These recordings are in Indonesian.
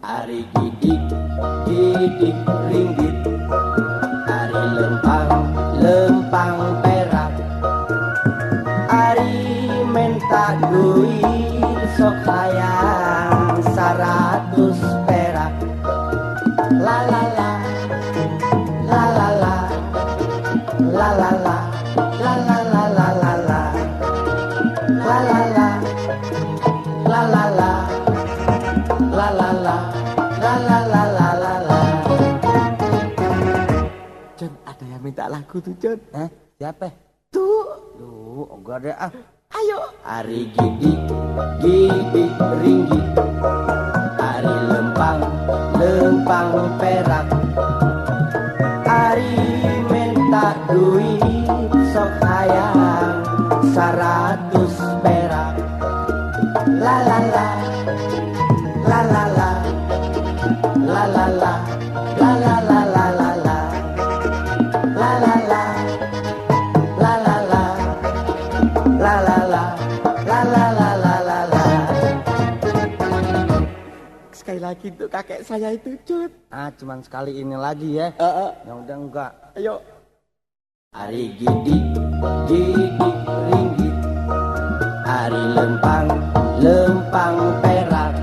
Ari gidik, gidik ringgit, ari lempang, lempang perak, ari minta duit sok hayang 100 perak. La la la, la la la, la la la, la la la la la la, la la la, la la la, la la la, la la la la la la. Jon, ada yang minta lagu tuh, Jon. Siapa? Tuh. Duh, enggak ada ah. Ayo. Ari gidik, gidik ringgit, ari lempang, lempang perak, ari minta duit sok hayang 100 perak. La la la, la la la, la la la, la la la la la la, la la la, la la la, la la la, la la la la la la. Sekali lagi tuh kakek saya itu, Jon. Cuman sekali ini lagi ya. Yang udah enggak. Ayo. Ari gidik, gidik ringgit, ari lempang, lempang perak,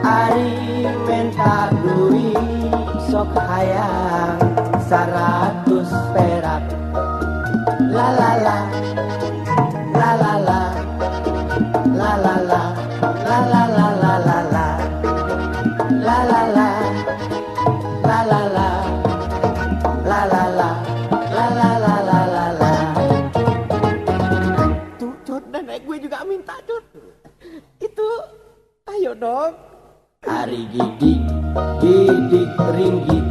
ari minta duit sok hayang 100 perak. La la la, la la la, la la la, la la la la la la, la la la, la la la, la la la, la la la la la la. Tuh, Jon, nenek gue juga minta, Jon. Itu, ayo dong. Ari gidik, gidik ringgit,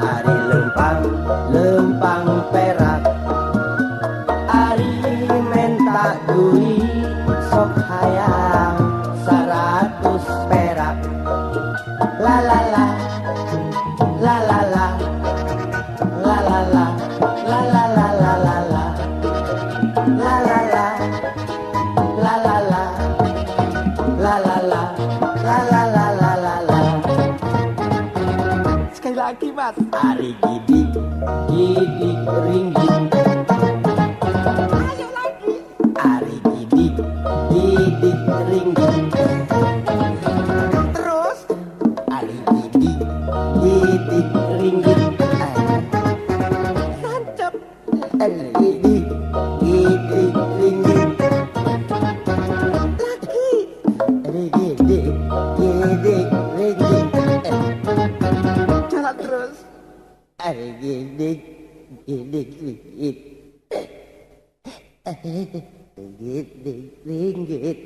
ari lempang, lempang perak, ari minta duit sok hayang 100 perak. La la la, la la la, la la la, la la la la la la, la la la, la la la, la la la, la la la la la la. Sekali lagi, Mas. Ari gidik, gidik ringgit, Ayo lagi. ari gidik, gidik ringgit, Terus. ari gidik, gidik ringgit, Tancap. ari gidik, gidik ringgit, Lagi. ari gidik, gidik ringgit, Jalan terus. ari gidik, gidik ringgit, gidik ringgit.